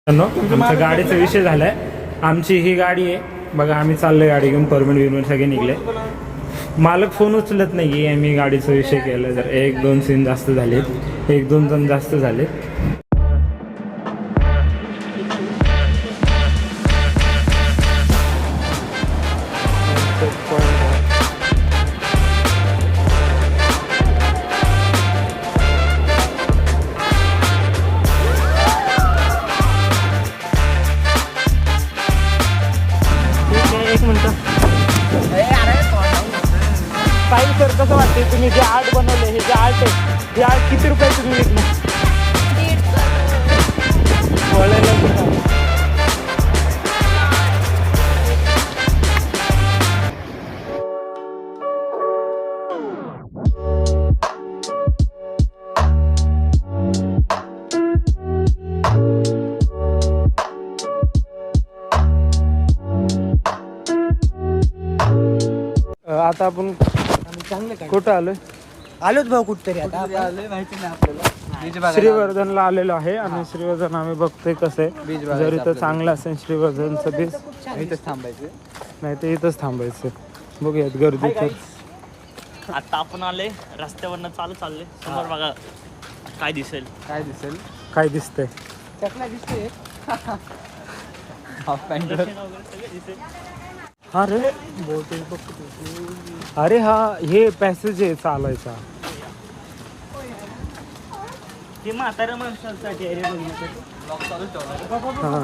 आमच्या गाडीचा विषय झालाय. आमची ही गाडी आहे बघा. आम्ही चाललोय गाडी घेऊन. परमिट सगळे निघले. मालक फोन उचलत नाही. आम्ही गाडीचा विषय केला. जर 1-2 सीन जास्त झाले. 1-2 जण जास्त झाले. साहिल सर, कसं वाटते तुम्ही जे आर्ट बनवले, हे जे आर्ट आहे, हे आर्ट किती रुपये तुम्ही विकणार? आता आपण कुठं आलोच भाऊ कुठतरी. आता माहिती नाही आपल्याला. श्रीवर्धनला आलेलो आहे आणि श्रीवर्धन आम्ही बघतोय कसं आहे. जर इथं चांगलं असेल श्रीवर्धनचं बीज, इथंच थांबायचं. नाही तर इथंच थांबायचं. बघूयात गर्दी तर. आता आपण आले रस्त्यावरनं चालले. समोर बघा काय दिसेल. काय दिसतंय? दिसते अरे अरे हा, हे पॅसेज आहे चालायचा. ते म्हाताऱ्या माणसांसाठी आहे रे, हा,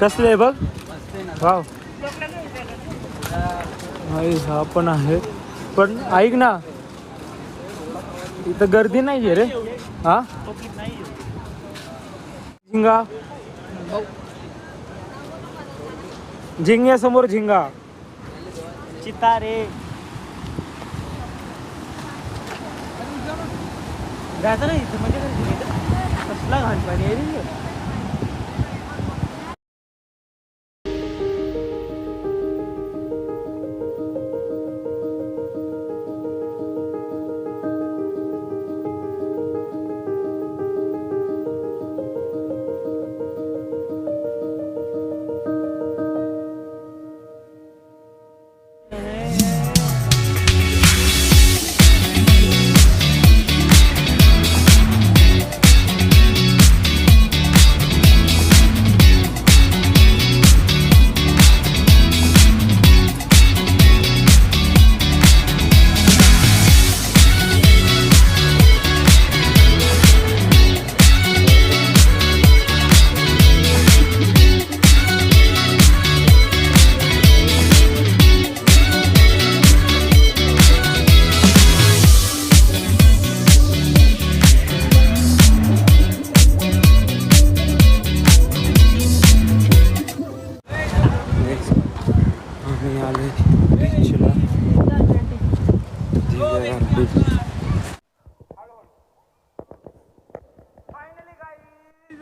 कसले आहे बघ. वाव, हा पण आहे. पण ऐक ना, इथं गर्दी नाहीये रे. हा, झिंगा, झिंग्यासमोर झिंगा. चितारे जायचं नाही इथं. म्हणजे कसला घाण पाणी आहे रे.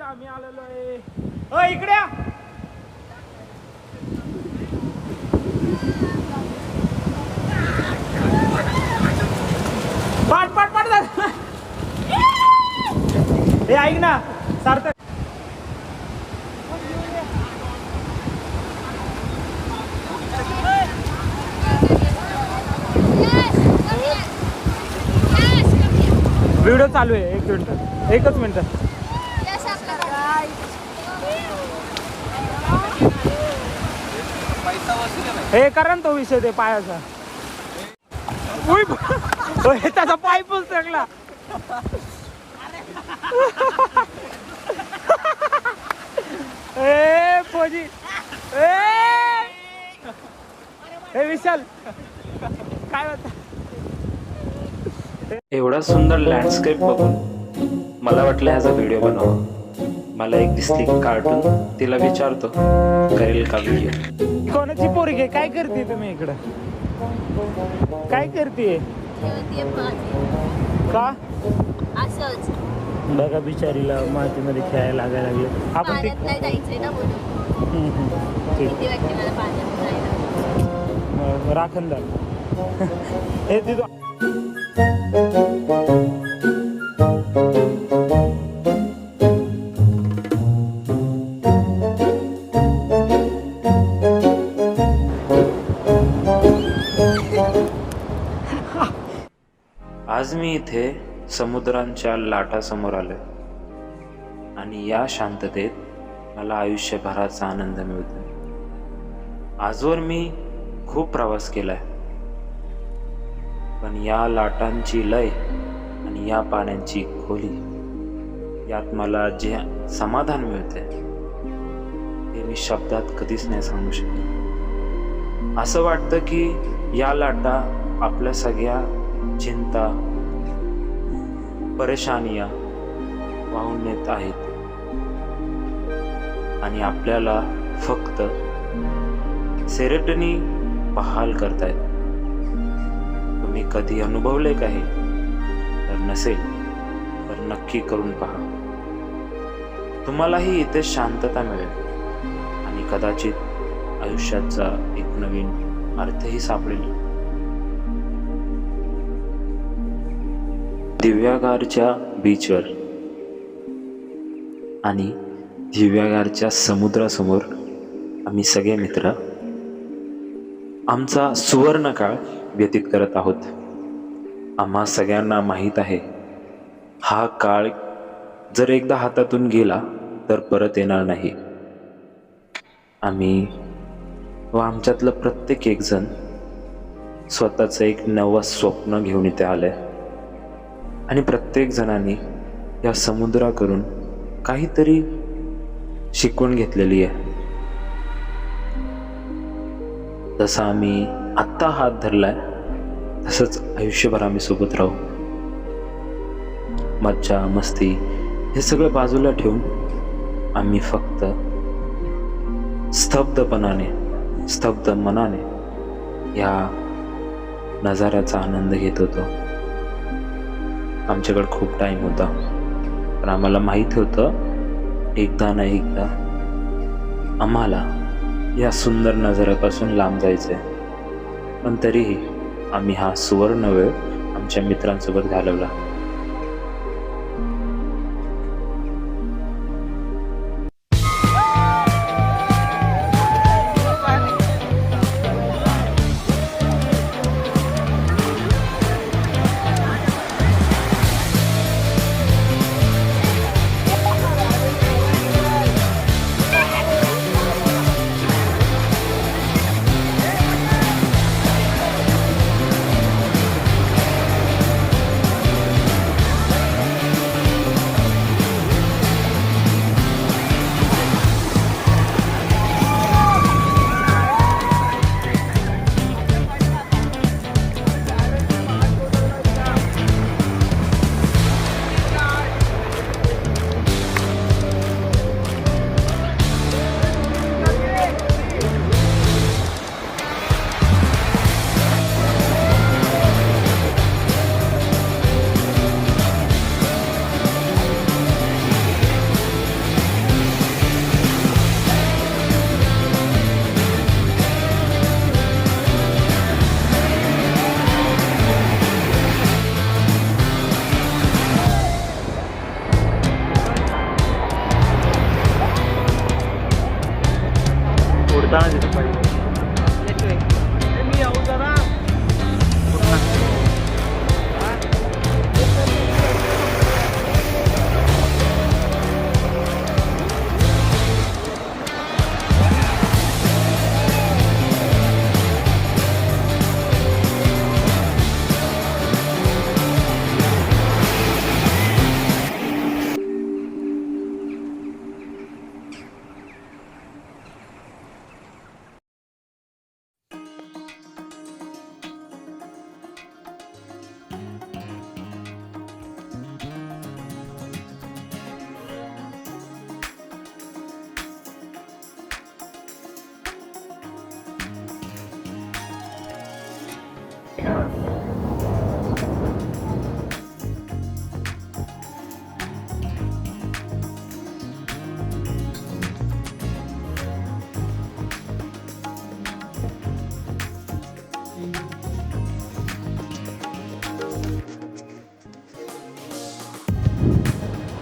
आम्ही आलेलो आहे. इकडे पाट पाट पाट. हे ऐक ना सार्थक, व्हिडिओ चालू आहे. 1 मिनिट, 1च मिनिट. हे करा ना तो विषय ते पायाचा. त्याचा पाय पण सगळा. ए फौजी, ए विशाल, काय होत? एवढा सुंदर लँडस्केप बघून मला वाटलं ह्याचा व्हिडिओ बनवा. मला एक दिसली कार्टून. तिला विचारतो करेल का व्हिडिओ. कोणाची पोरगी आहे? काय करते तुम्ही इकडं? काय करते का? असंच बघा बिचारीला मातीमध्ये खेळायला लागायला लागले. आपण पाण्यात नाही जायचंय ना म्हणून. भीती वाटते मला पाण्यात जायला. राखणदार हे तिथं. आज मी इथे समुद्रांच्या लाटासमोर आलोय आणि या शांततेत मला आयुष्यभराचा आनंद मिळतो. आजवर मी खूप प्रवास केलाय, पण या लाटांची लय आणि या पाण्याची खोली यात मला जे समाधान मिळते ते मी शब्दात कधीच नाही सांगू शकत. असं वाटतं की या लाटा आपल्या सगळ्या चिंता परेशानिया वाहून नेत आहेत आणि आपल्याला फक्त सेरेटनी बहाल करतायत. तुम्ही कधी अनुभवले का हे? तर नसेल तर नक्की करून पहा. तुम्हालाही इथे शांतता मिळेल आणि कदाचित आयुष्याचा एक नवीन अर्थही सापडेल. दिव्यागारच्या बीचवर आणि दिव्यागारच्या समुद्रासमोर आम्ही सगळे मित्र आमचा सुवर्ण काळ व्यतीत करत आहोत. आम्हा सगळ्यांना माहीत आहे हा काळ जर एकदा हातातून गेला तर परत येणार नाही. आम्ही व आमच्यातलं प्रत्येक एक जण स्वतःचं एक नवं स्वप्न घेऊन इथे आलंय आणि प्रत्येक जणांनी या समुद्राकडून काहीतरी शिकवून घेतलेली आहे. जसं आम्ही आत्ता हात धरलाय तसंच आयुष्यभर आम्ही सोबत राहू. मज्जा मस्ती हे सगळं बाजूला ठेवून आम्ही फक्त स्तब्ध मनाने या नजाऱ्याचा आनंद घेत होतो. आमच्याकडे खूप टाइम होता, पण आम्हाला माहिती होतं एकदा ना एकदा आम्हाला या सुंदर नजाऱ्यापासून लांब जायचंय. पण तरीही आम्ही हा सुवर्ण वेळ आमच्या मित्रांसोबत घालवला.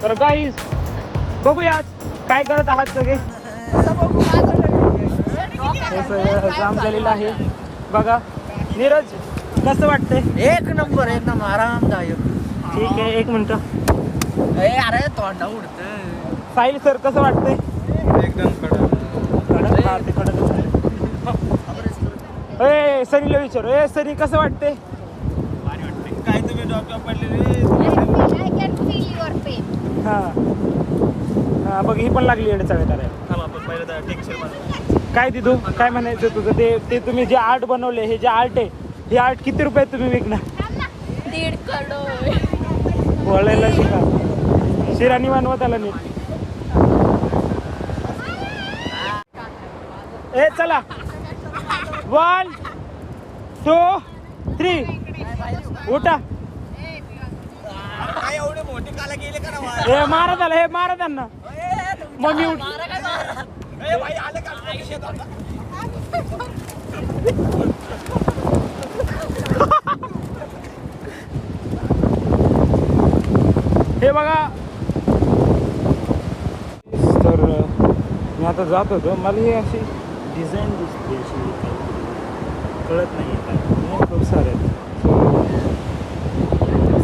तर गाईज बघूयात काय करत आहात सगळे. हे सगळं जाम झालेलं आहे बघा. नीरज कसं वाटतंय? एक नंबर आरामदायक. ठीक आहे, एक मिनिट. अरे तोंडा उडत. साहिल सर कसं वाटतंय? एकदम कडक. हा, ते कडक. ए सनीला विचार. ए सनी कसं वाटतंय? काय तुम्ही डॉक्टर पडलेले. I can feel your pain. हा हा, बघ ही पण लागली येडचावे करायला. आपण पहिलं तर टेक्स्चर मध्ये काय दिदू, काय म्हणायचं तुझं? ते तुम्ही जे आर्ट बनवले, हे जे आर्ट आहे, हे आर्ट किती रुपयात तुम्ही विकणार? 1.5 करोड. बोलायला शिका. शिराणी बनवा त्याला नीट. ए चला, 1 2 3 उठा. काय एवढे मोठे काला गेले का ना. हे मारा त्याला, हे मारा त्यांना. मग मी उठ. भाई आले का शेतात. हे बघा. तर मी आता जात होतो. मला ही अशी डिझाईन दिसते, अशी काहीतरी कळत नाही काय. खूप सारे आहेत.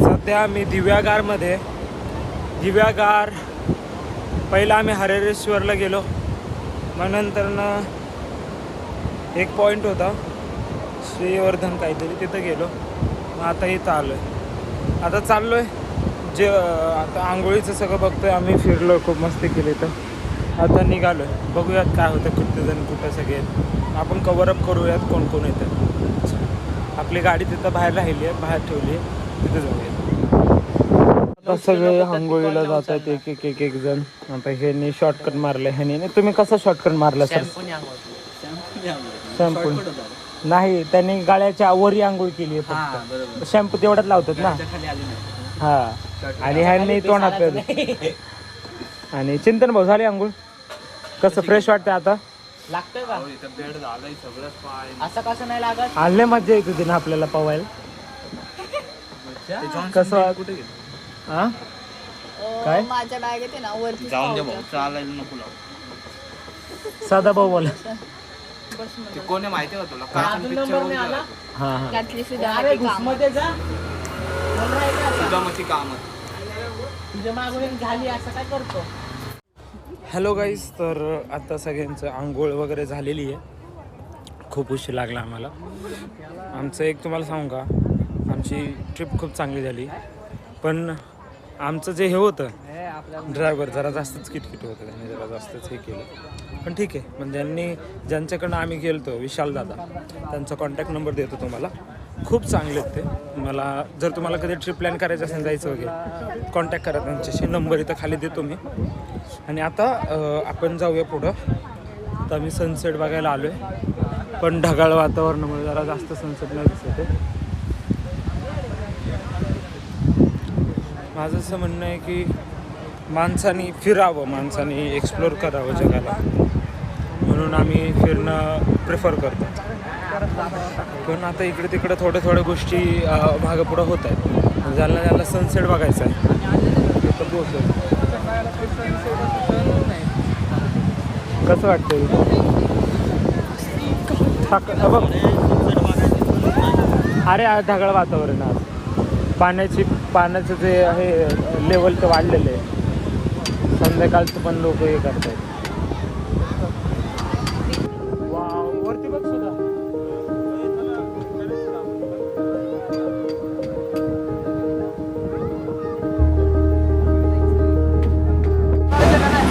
सध्या मी दिव्यागारमध्ये. दिव्यागार पहिला आम्ही हरेश्वरला गेलो, मग नंतरनं एक पॉईंट होता श्रीवर्धन काहीतरी, तिथं गेलो. मग आता इथं आलो आहे. आता चाललो आहे जे आता आंघोळीचं सगळं बघतोय आम्ही. फिरलो, खूप मस्ती केली. तर आता निघालो आहे. बघूयात काय होतं, कुठे जण कुठं सगळे आपण कवरअप करूयात कोण कोण येतं. आपली गाडी तिथं बाहेर राहिली आहे, बाहेर ठेवली आहे, तिथं जाऊयात. आता सगळे आंघोळीला जात आहेत एक जण. आता ह्यानी शॉर्टकट मारलं. ह्यानी नाही. तुम्ही कसा शॉर्टकट मारला सर? शॅम्पू नाही, त्यांनी गाळ्याच्या वरी आंघोळ केली आहे फक्त. शॅम्पू तेवढ्यात लावतात ना. हा, आणि ह्यांनी तोंडात. आणि चिंतन भाऊ झाले आंघोळ. कसं फ्रेश वाटतंय आता? लागतंय का? बेड झालंय सगळं. असं कसं नाही लागत? आणले मज्जा येत होती ना आपल्याला पवायला. कसं कुठे गेलं? हा काय? माझ्या बॅगेत आहे ना वरती. जाऊन दे भाऊ, चालायला नको लावू. साधा भाऊ बोला. ते कोणी माहिती होतं तुला? अजून नंबर नाही आला. हा हा. त्यातली सुद्धा अरे माझी कामं. घुसमध्ये जा. तुझ्या मती काम तुझ्या मागून झाली असं काय करतो? Hello guys. तर आता सगळ्यांचं आंघोळ वगैरे झालेली आहे. खूप उशीर लागला आम्हाला. आमचं एक तुम्हाला सांगू का, आमची ट्रिप खूप चांगली झाली. पण आमचं जे हे होतं ड्रायव्हर जरा जास्तच किटकिट होतं. त्यांनी जरा जास्तच हे केलं. पण ठीक आहे. पण ज्यांच्याकडनं आम्ही गेलो विशाल दादा, त्यांचा कॉन्टॅक्ट नंबर देतो तुम्हाला. खूप चांगले आहेत ते. मला जर तुम्हाला कधी ट्रिप प्लॅन करायचं असेल, जायचं वगैरे, कॉन्टॅक्ट करा त्यांच्याशी. नंबर इथं खाली देतो मी. आणि आता आपण जाऊया पुढं. तर आम्ही सनसेट बघायला आलो आहे, पण ढगाळ वातावरणामुळे जरा जास्त सनसेट नाही दिसत आहे. माझं असं म्हणणं आहे की माणसाने फिरावं, माणसाने एक्सप्लोर करावं जगाला, म्हणून आम्ही फिरणं प्रिफर करतो. पण आता इकडे तिकडे थोड्या गोष्टी मागं पुढं होत आहेत. ज्याला सनसेट बघायचा आहे तिथं पोहोचेल. कसं वाटतं? अरे ढगाळ वातावरण आहे. पाण्याचं जे आहे लेवल तर वाढलेलं आहे. संध्याकाळचं पण लोक हे करत आहेत. वरती बघ सुद्धा.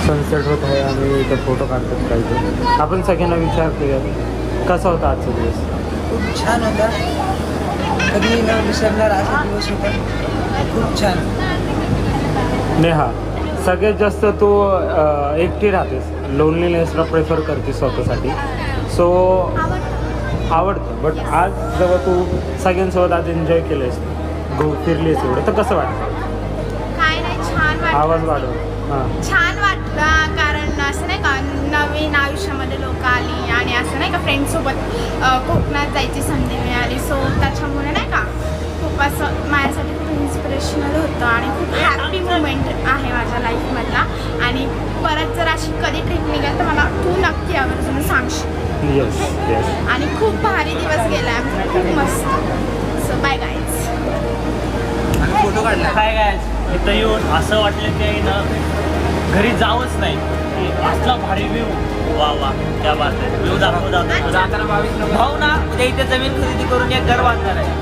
सनसेट होत आहे. आम्ही इथं फोटो काढतो काही. आपण सगळ्यांना विचार करूया कसा होता आजचा दिवस. खूप छान होता. कधी न विसरणार असा दिवस होता. खूप छान. नेहा, सगळ्यात जास्त तू एकटी राहतेस, लोनलीनेसला प्रेफर करते स्वतःसाठी. सो आवडतं. बट आज जेव्हा तू सगळ्यांसोबत आज एन्जॉय केलेस, फिरलीस एवढं, तर कसं वाटतं? काय नाही, छान वाटलं. आवाज वाढव. हां. छान वाटलं, कारण असं नाही का, नवीन आयुष्यामध्ये लोक आली आणि असं नाही का फ्रेंडसोबत कोकणात जायची संधी मिळाली. सो त्याच्यामुळे नाही का खूप असं माझ्यासाठी खूप इन्स्पिरेशनल होतं आणि खूप हॅपी मुमेंट आहे माझ्या लाईफमधला. आणि परत जर अशी कधी ट्रिप निघेल तर मला तू नक्की आवर्जून सांगशील. Yes yes. आणि खूप भारी दिवस गेला आमचा, खूप मस्त. Bye guys. फोटो काढला. काय काय इथं येऊन असं वाटलं की ना घरी जावंच नाही. असला भारी व्ह्यू. वा वा त्या बात आहे. व्ह्यू दाखवू जाताना 22 नंबर. भाऊ ना उद्या इथे जमीन खरेदी करून एक घर बांधणार आहे.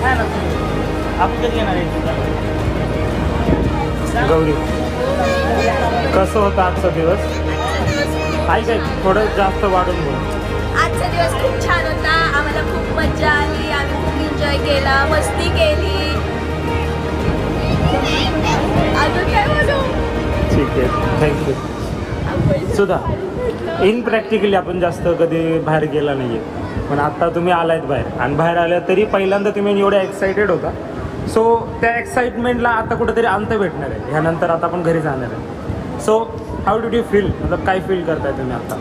काय ना आपण कधी येणार आहे? गौरी, कसं होतं आजचा दिवस? आहे काय थोडं जास्त वाढून बोल. आजचा दिवस खूप छान होता. आम्हाला खूप मजा आली. आम्ही खूप एन्जॉय केला, मस्ती केली. अजून काय बोलू? ठीक आहे, थँक्यू. सुद्धा इन प्रॅक्टिकली आपण जास्त कधी बाहेर गेला नाही आहे, पण आत्ता तुम्ही आलायत बाहेर आणि बाहेर आल्या तरी पहिल्यांदा तुम्ही एवढ्या एक्सायटेड होता. सो त्या एक्साइटमेंटला आता कुठेतरी अंत भेटणार आहे. ह्यानंतर आता आपण घरी जाणार आहे. So how did you feel, मतलब काय फील करताय तुम्ही आता?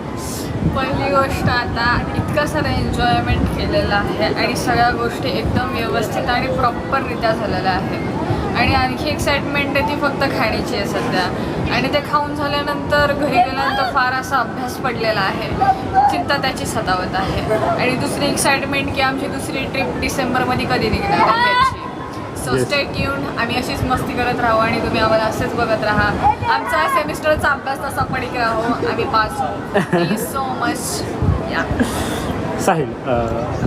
पहिली गोष्ट, आता इतकं सारं एन्जॉयमेंट केलेलं आहे आणि सगळ्या गोष्टी एकदम व्यवस्थित आणि प्रॉपररित्या झालेल्या आहेत. आणि आणखी एक्साइटमेंट आहे ती फक्त खाण्याची आहे सध्या. आणि ते खाऊन झाल्यानंतर घरी गेल्यानंतर फार असा अभ्यास पडलेला आहे, चिंता त्याची सतावत आहे. आणि दुसरी एक्साइटमेंट की आमची दुसरी ट्रिप डिसेंबरमध्ये कधी निघणार आहे याची. So stay tune. आम्ही अशीच मस्ती करत राहू आणि तुम्ही आम्हाला असेच बघत राहा. आमचा सेमिस्टरचा अभ्यास तसा पडिक राहू, आम्ही पास होऊ. Thank you so much. या साहिल,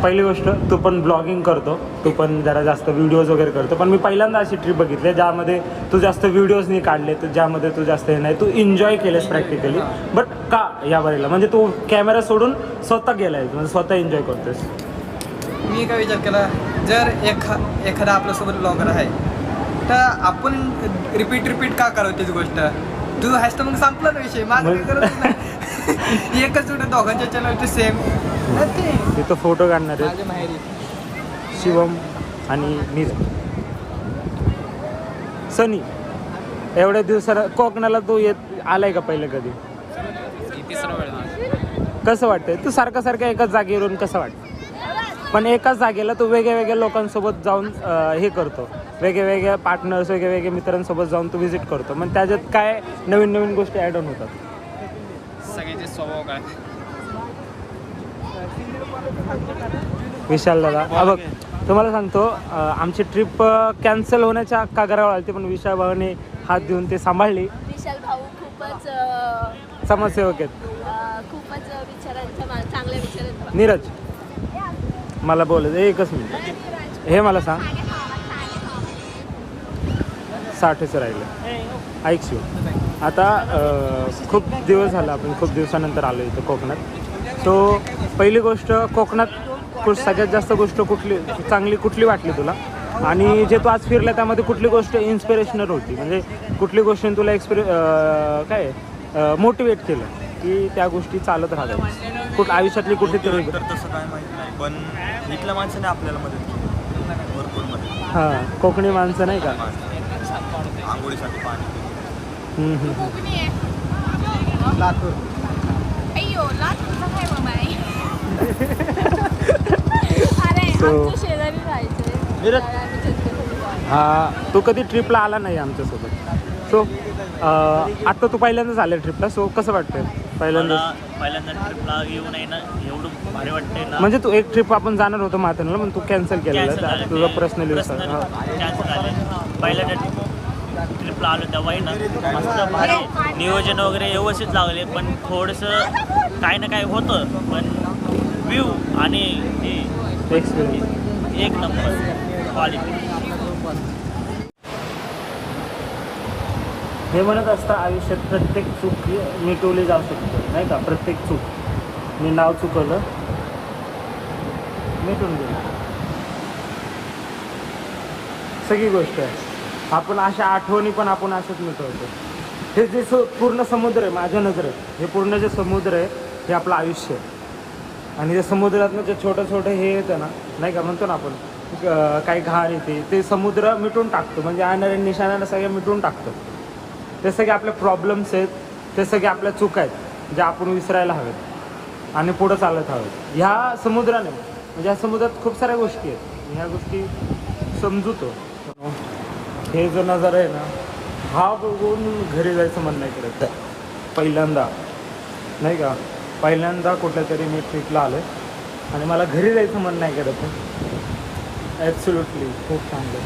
पहिली गोष्ट, तू पण ब्लॉगिंग करतो, तू पण जरा जास्त व्हिडिओज वगैरे करतो, पण मी पहिल्यांदा अशी ट्रिप बघितली ज्यामध्ये तू जास्त व्हिडिओज नाही काढले, तर ज्यामध्ये तू जास्त हे नाही, तू एन्जॉय केलेस प्रॅक्टिकली. बट का या बारीला, म्हणजे तू कॅमेरा सोडून स्वतः गेलाय, म्हणजे स्वतः एन्जॉय करतोस? मी काय विचार केला, जर एखादा आपल्यासोबत ब्लॉगर आहे तर आपण रिपीट का करावं त्याची गोष्ट. तू आहेस तर मग संपला ना विषय. माझं काही गरज नाही. एकच जोडं दोघांच्या चॅनलचे सेम. तिथं फोटो काढणार आहे माझ्या माहेरी शिवम आणि नीरज. सनी, एवढ्या दिवसाला कोकणाला तू आलाय का पहिलं कधी? तिसरा वेळ. कसं वाटतंय? तू सारखं एकाच जागेवरून कसं वाटतं? पण एकाच जागेला तू वेगळ्या लोकांसोबत जाऊन हे करतो, वेगळ्या पार्टनर्स, वेगळ्या मित्रांसोबत जाऊन तू व्हिजिट करतो. मग त्याच्यात काय नवीन गोष्टी ॲड ऑन होतात? सगळ्यांचे स्वभाव काय. विशाल दादा, बघ तुम्हाला सांगतो, आमची ट्रिप कॅन्सल होण्याच्या कागरावर आली, पण विशाल भावाने हात देऊन ते सांभाळली. विशाल भाऊ खूपच समाजसेवक आहेत. खूपच विचारांच्या चांगल्या विचारांचा. नीरज, मला बोलायचं एकच मिनिट, हे मला सांग, 60च राहिलं. ऐक शिव, आता खूप दिवस झाला, आपण खूप दिवसानंतर आलो इथं कोकणात. सो पहिली गोष्ट, कोकणात सगळ्यात जास्त गोष्ट चांगली कुठली वाटली तुला? आणि जे तू आज फिरला त्यामध्ये कुठली गोष्ट इन्स्पिरेशनल होती, म्हणजे कुठली गोष्टीने तुला काय मोटिवेट केलं की त्या गोष्टी चालत राहतात आयुष्यातली कुठेतरी? तसं काय माहीत नाही, पण इथल्या माणसाने आपल्याला मदत केली भरपूर मदत. हां, कोकणी माणसं नाही का? आंघोळीसाठी पाणी. कोकणी आहे. लातूर. अय्यो, लातूरचा काय बाबा आहे? अरे So- आमच्या शेजारी राहायचंय. हां, तो कधी ट्रिपला आला नाही आमच्यासोबत. सो आत्ता तू पहिल्यांदाच आल्या ट्रिपला, सो कसं वाटतंय पहिल्यांदा? पहिल्यांदा ट्रिपला येऊन आहे ना, एवढं भारी वाटतंय ना. म्हणजे तू एक ट्रिप आपण जाणार होतो माथेरानला, पण तू कॅन्सल केलेलं, तुझा पर्सनली कॅन्सल झाले. पहिल्यांदा ट्रिपला आलो तेव्हाही ना मस्त भारी नियोजन वगैरे व्यवस्थित लागले, पण थोडंसं काय ना काय होतं, पण व्ह्यू आणि एक्सपिरियन्स एक नंबर क्वालिटी. हे म्हणत असतं, आयुष्यात प्रत्येक चूक मिटवली जाऊ शकते, नाही का? प्रत्येक चूक, मी नाव चुकवलं, मिटून गेलं, सगळी गोष्ट आहे. आपण अशा आठवणी पण आपण अशाच मिटवतो. हे जे पूर्ण समुद्र आहे माझ्या नजरेत, हे पूर्ण जे समुद्र आहे हे आपलं आयुष्य आहे. आणि त्या समुद्रातनं जे छोटं हे येतं ना, नाही का, म्हणतो ना आपण काही घाण येते, ते समुद्र मिटून टाकतो, म्हणजे येणाऱ्या निशाण्याला सगळ्या मिटून टाकतो. ते सगळे आपले प्रॉब्लेम्स आहेत, ते सगळे आपल्या चुका आहेत ज्या आपण विसरायला हवेत आणि पुढं चालत हवेत. ह्या समुद्राने, म्हणजे ह्या समुद्रात खूप साऱ्या गोष्टी आहेत, ह्या गोष्टी समजतो. हे जो नजारा आहे ना, हा बघून घरी जायचं मन नाही करत. पहिल्यांदा, नाही का, पहिल्यांदा कुठल्या तरी मी ट्रिपला आलो आणि मला घरी जायचं मन नाही करत. ॲब्सोल्युटली खूप चांगलं.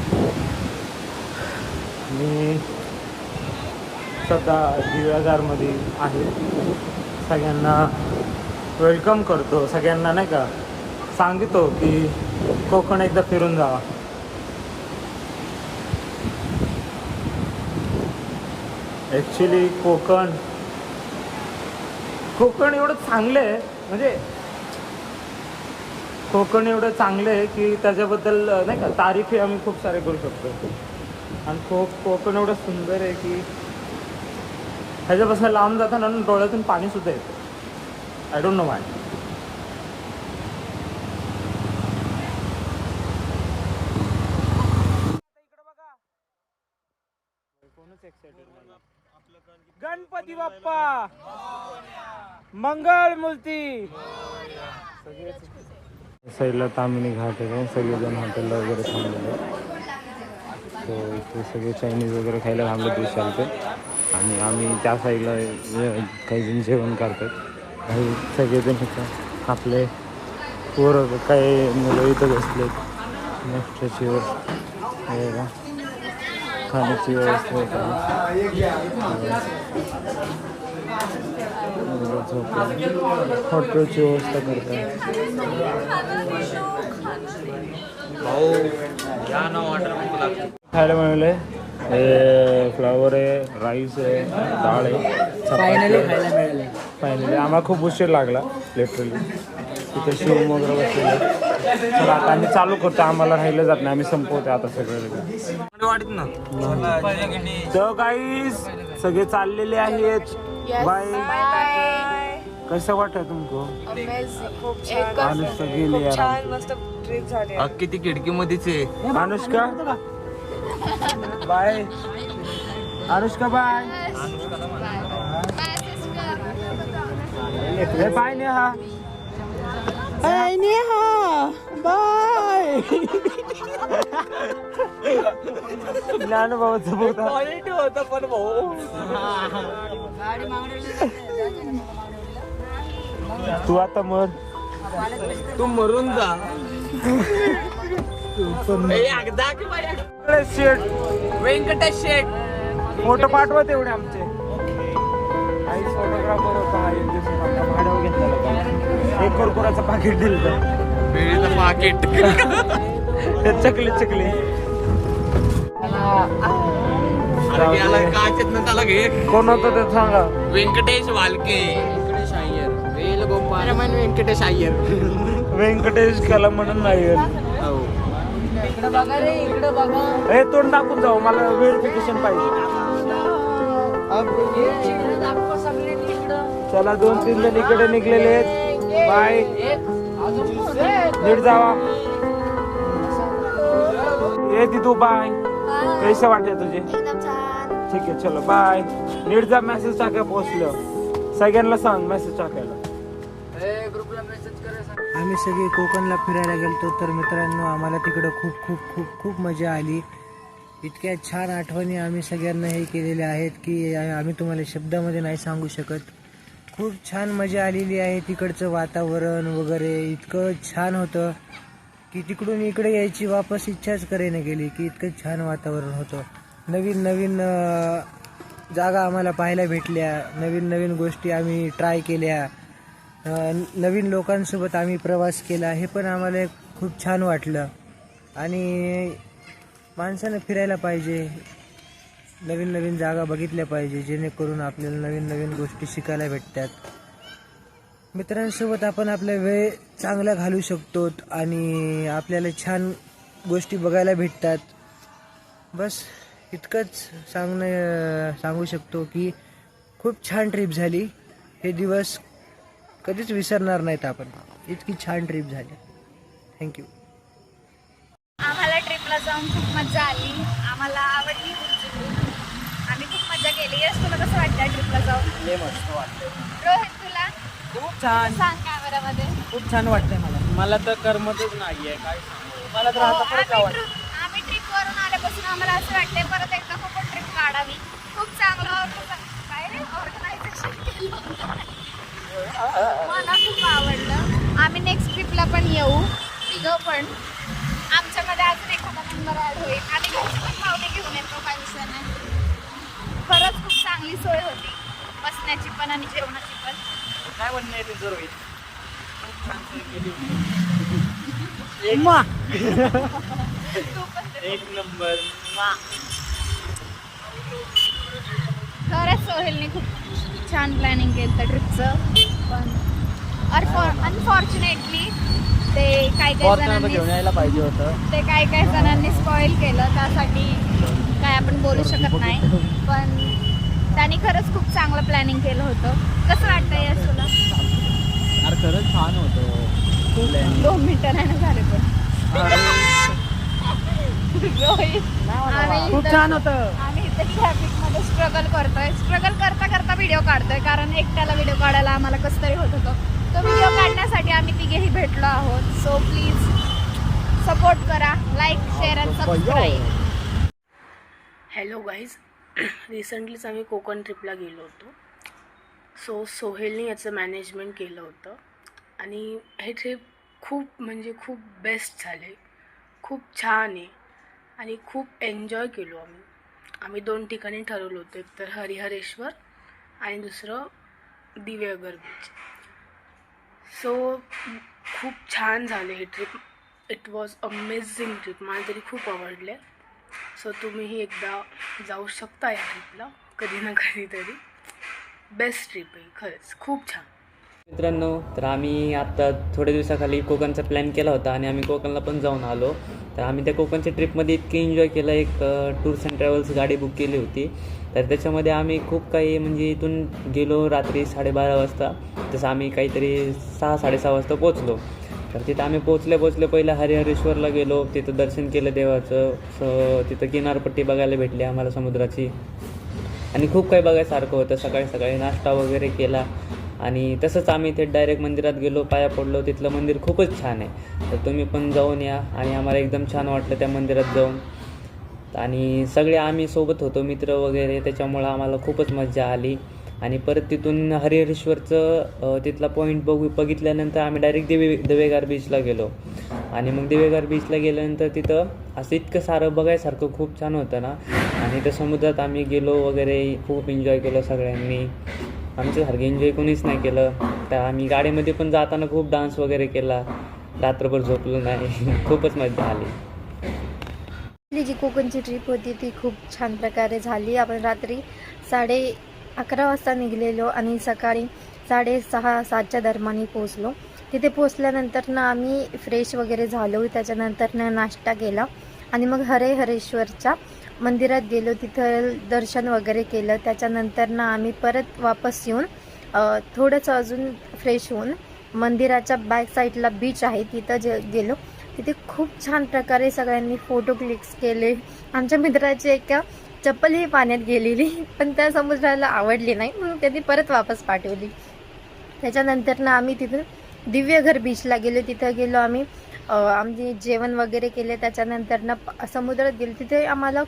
मी सध्या दिव्यागारमध्ये आहे. सगळ्यांना वेलकम करतो. सगळ्यांना नाही का सांगतो की कोकण एकदा फिरून जावा. ॲक्च्युली कोकण एवढं चांगलं आहे, म्हणजे कोकण एवढं चांगलं आहे की त्याच्याबद्दल नाही का तारीफही आम्ही खूप सारे करू शकतो. आणि कोकण एवढं सुंदर आहे की ह्याच्यापासून लांब जाताना डोळ्यातून पाणीसुद्धा येतं. I don't know why. Ganpati Bappa Mangal Murti. साईडला तामिनी घाट आहे. सगळेजण हॉटेलला वगैरे थांबलेले. सो इथे सगळे चायनीज वगैरे खायला थांबले ते चालते. आणि आम्ही त्या साईडला काही जण जेवण करतात. काही सगळेजण इथं आपले पोरं काही मुलं इथं बसलेत. नाश्त्याची व्यवस्था, खाण्याची व्यवस्था होत आहे. हॉटेलची व्यवस्था करतात. खायला मिळाले. हे फ्लावर आहे, राईस आहे, डाळ आहे. फायनली आम्हाला खूप उशीर लागला लिटरली. तिथे शिवम वगैरे बसलेले. चला आता आम्ही चालू करतो. आम्हाला राहिलं जात नाही. आम्ही संपवतो आता सगळं वाटत ना. तर गाईस सगळे चाललेले आहेत. बाय. कसं वाटत तुमको? अनुष्का गेली यार. किती खिडकीमध्येच आहे. Anushka bye. Anushka bye. Bye Neha. Bye Neha. Bye. ज्ञानभावाचं क्वालिटी होतं पण भाऊ. तू आता मर. तू मरून जा. शेट व्यंकटेश शेट फोटो पाठवा तेवढे आमचे. काही फोटोग्राफर होता. भाडं घेतलं. 1 कुरकुराचं पाकिट दिलं. पाकिट चकली कोण होतं ते सांगा. व्यंकटेश वालके. व्यंकटेश अय्यर. वेल गोपाल व्यंकटेश अय्यर. व्यंकटेश कला म्हणून नाही. हे तोंड दाखवून जाऊ. मला व्हेरिफिकेशन पाहिजे. चला 2-3 जण इकडे निघलेले आहेत. बाय. नीट जावा. ये तू बाय. कैसे वाटते तुझे? ठीक आहे चलो बाय. नीट जा. मेसेज टाकायला पोहोचलं. सगळ्यांना सांग मेसेज टाकायला. आम्ही सगळे कोकणला फिरायला गेलतो. तर मित्रांनो आम्हाला तिकडं खूप खूप खूप खूप मजा आली. इतक्या छान आठवणी आम्ही सगळ्यांना हे केलेल्या आहेत की आम्ही तुम्हाला शब्दामध्ये नाही सांगू शकत. खूप छान मजा आलेली आहे. तिकडचं वातावरण वगैरे इतकं छान होतं की तिकडून इकडे यायची वापस इच्छाच करेना गेली की इतकं छान वातावरण होतं. नवीन नवीन जागा आम्हाला पाहायला भेटल्या. नवीन नवीन गोष्टी आम्ही ट्राय केल्या. नवीन लोकांसोबत आम्ही प्रवास केला. हे पण आम्हाला खूप छान वाटलं. आणि माणसानं फिरायला पाहिजे. नवीन नवीन जागा बघितल्या पाहिजे जेणेकरून आपल्याला नवीन नवीन गोष्टी शिकायला भेटतात. मित्रांसोबत आपण आपला वेळ चांगला घालवू शकतो आणि आपल्याला छान गोष्टी बघायला भेटतात. बस इतकंच सांगू शकतो की खूप छान ट्रिप झाली. हे दिवस कधीच विसरणार नाहीत आपण. इतकी छान ट्रिप झाली. थँक्यू. आम्हाला ट्रिपला जाऊन खूप मजा आली. आम्हाला आवडली. आम्ही खूप मजा केली. यश तुला कसं वाटतं ट्रिपला जाऊन? मस्त वाटतं. रोहित तुला? खूप छान. सांग कॅमेरामध्ये. खूप छान वाटतंय मला तर करमतच नाहीये. काय सांगू. मला तर आता परत आवडतं. आम्ही ट्रिपवरून आल्यापासून आम्हाला असं वाटतंय परत एकदा खूप ट्रिप काढावी. खूप चांगलं ऑर्गनायझेशन केलं. मला खूप आवडलं. आम्ही नेक्स्ट ट्रिपला पण येऊ. तिघं पण. आमच्या मध्ये अजून एखादा नंबर ऍड होईल. आम्ही घरची पण पावले घेऊन येतो, काय विषय नाही. खरंच खूप चांगली सोय होती बसण्याची पण आणि जेवणाची पण. काय म्हणणं आहे तुझं रोहित? खूप छान सोय केली होती. तू पण एक नंबर. वा. खरंच सोहेलने खूप छान प्लॅनिंग केलं त्या ट्रिपचं. पण अनफॉर्च्युनेटली ते काय जणांनी घेऊन यायला पाहिजे होतं. ते काय जणांनी स्पॉइल केलं, त्यासाठी काय आपण बोलू शकत नाही. पण त्यांनी खरंच खूप चांगलं प्लॅनिंग केलं होतं. कसं वाटतंय यार तुला? अरे खरंच छान होतं. 2 मिनिटं नाही ना झाले पण. रोहित, खूप छान होतं. आम्ही इथे ट्रॅफिकमध्ये स्ट्रगल करता व्हिडिओ काढतोय, कारण एकट्याला व्हिडिओ काढायला आम्हाला कसं तरी होत होतं. तो व्हिडिओ काढण्यासाठी आम्ही तिघेही भेटलो आहोत. सो प्लीज सपोर्ट करा, like, share and subscribe. Hello guys, रिसेंटलीच आम्ही कोकण ट्रिपला गेलो होतो. सो सोहेलने याचं मॅनेजमेंट केलं होतं आणि हे ट्रिप खूप म्हणजे खूप बेस्ट झाले. खूप छान आहे आणि खूप एन्जॉय केलो आम्ही 2 ठिकाणी ठरवलं होतं. एक तर हरिहरेश्वर आणि दुसरं दिवेघर बीच. सो खूप छान झाले हे trip. It was amazing trip. मला तरी खूप आवडले. सो तुम्हीही एकदा जाऊ शकता या ट्रिपला कधी ना कधीतरी. बेस्ट ट्रिप आहे खरंच, खूप छान. मित्रांनो, तर आम्ही आत्ता थोड्या दिवसाखाली कोकणचा प्लॅन केला होता आणि आम्ही कोकणला पण जाऊन आलो. तर आम्ही त्या कोकणच्या ट्रिपमध्ये इतके एन्जॉय केलं. एक टूर्स अँड ट्रॅव्हल्स गाडी बुक केली होती. तर त्याच्यामध्ये आम्ही खूप काही म्हणजे इथून गेलो रात्री 12:30 वाजता. तसं आम्ही काहीतरी 6-6:30 वाजता पोचलो. तर तिथं आम्ही पोचले पहिलं हरिहरेश्वरला गेलो. तिथं दर्शन केलं देवाचं. तिथं किनारपट्टी बघायला भेटली आम्हाला समुद्राची आणि खूप काही बघायसारखं होतं. सकाळी नाश्ता वगैरे केला आणि तसंच आम्ही ते डायरेक्ट मंदिरात गेलो, पाया पडलो. तिथलं मंदिर खूपच छान आहे. तर तुम्ही पण जाऊन या. आणि आम्हाला एकदम छान वाटलं त्या मंदिरात जाऊन. आणि सगळे आम्ही सोबत होतो, मित्र वगैरे, त्याच्यामुळं आम्हाला खूपच मजा आली. आणि परत तिथून हरिहरेश्वरचं तिथला पॉईंट बघितल्यानंतर आम्ही डायरेक्ट दिवेघर बीचला गेलो. आणि मग दिवेघर बीचला गेल्यानंतर तिथं असं इतकं सारं बघायसारखं खूप छान होतं ना. आणि त्या समुद्रात आम्ही गेलो वगैरे, खूप एन्जॉय केलं सगळ्यांनी. आमच्यासारखं एन्जॉय कोणीच नाही केलं. तर आम्ही गाडीमध्ये पण जाताना खूप डान्स वगैरे केला, रात्रभर झोपलो नाही. खूपच मजा आली. आपली जी कोकणची ट्रिप होती ती खूप छान प्रकारे झाली. आपण रात्री 11:30 वाजता निघलेलो आणि सकाळी 6:30-7च्या दरम्यान पोचलो. तिथे पोचल्यानंतर ना आम्ही फ्रेश वगैरे झालो. त्याच्यानंतर ना नाश्ता केला आणि मग हरिहरेश्वरच्या मंदिरात गेलो. तिथं दर्शन वगैरे केलं. त्याच्यानंतर ना आम्ही परत वापस येऊन थोडंसं अजून फ्रेश होऊन मंदिराच्या बॅक साईडला बीच आहे तिथं गेलो. तिथे खूप छान प्रकारे सगळ्यांनी फोटो क्लिक्स केले. आमच्या मित्राची एका चप्पलही पाण्यात गेलेली, पण त्या समुद्राला आवडली नाही म्हणून त्यांनी परत वापस पाठवली. त्याच्यानंतर ना आम्ही तिथून दिवेघर बीचला गेलो. तिथं गेलो आम्ही, आमचे जेवण वगैरे केले. त्याच्यानंतर ना समुद्रात गेलो. तिथे आम्हाला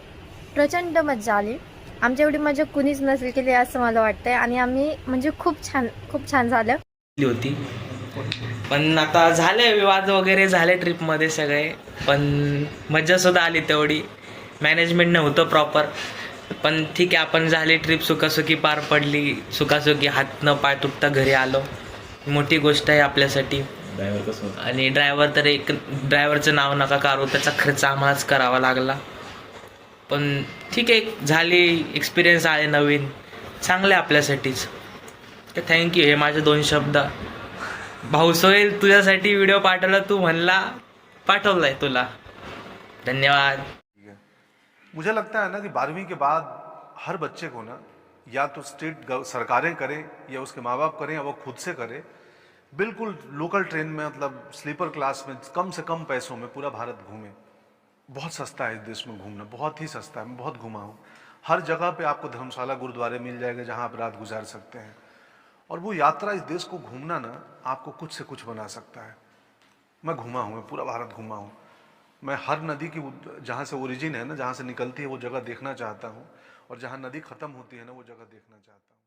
प्रचंड मजा आली. आमच्या एवढी मजा कुणीच नसेल केली असं मला वाटतंय. आणि आम्ही म्हणजे खूप छान झालं होती. पण आता झाले विवाद वगैरे झाले ट्रिपमध्ये सगळे, पण मज्जासुद्धा आली तेवढी. मॅनेजमेंट नव्हतं प्रॉपर, पण ठीक आहे. आपण झाली ट्रिप सुखासुखी पार पडली. सुखासुखी हात न पाय तुटता घरी आलो. मोठी गोष्ट आहे आपल्यासाठी. आणि ड्रायव्हरचं नाव नका काढू, त्याचा खर्च आम्हालाच करावा लागला. पण ठीक आहे, झाली. एक्सपिरियन्स आले नवीन, चांगले आपल्यासाठीच. तर थँक्यू. हे माझे 2 शब्द. भाऊ सोहेल, तुझ्यासाठी व्हिडिओ पाठवला, तू म्हणला पाठवलाय तुला. धन्यवाद. मुझे लगता है ना कि 12वीं के बाद हर बच्चे को ना या तो स्टेट सरकारें करें या उसके माँ बाप करें या वो खुद से करे, बिल्कुल लोकल ट्रेन में, मतलब स्लीपर क्लास में कम से कम पैसों में पूरा भारत घूमे. बहुत सस्ता है इस देश में घूमना, बहुत ही सस्ता है. मैं बहुत घुमा हूँ. हर जगह पे आपको धर्मशाला गुरुद्वारे मिल जाएंगे जहाँ आप रात गुजार सकते हैं. और वो यात्रा, इस देश को घूमना ना आपको कुछ से कुछ बना सकता है. मैं घूमा हूँ, मैं पूरा भारत घूमा हूँ. मैं हर नदी की जहाँ से ओरिजिन है ना, जहाँ से निकलती है वो जगह देखना चाहता हूँ. और जहाँ नदी ख़त्म होती है ना वो जगह देखना चाहता हूँ.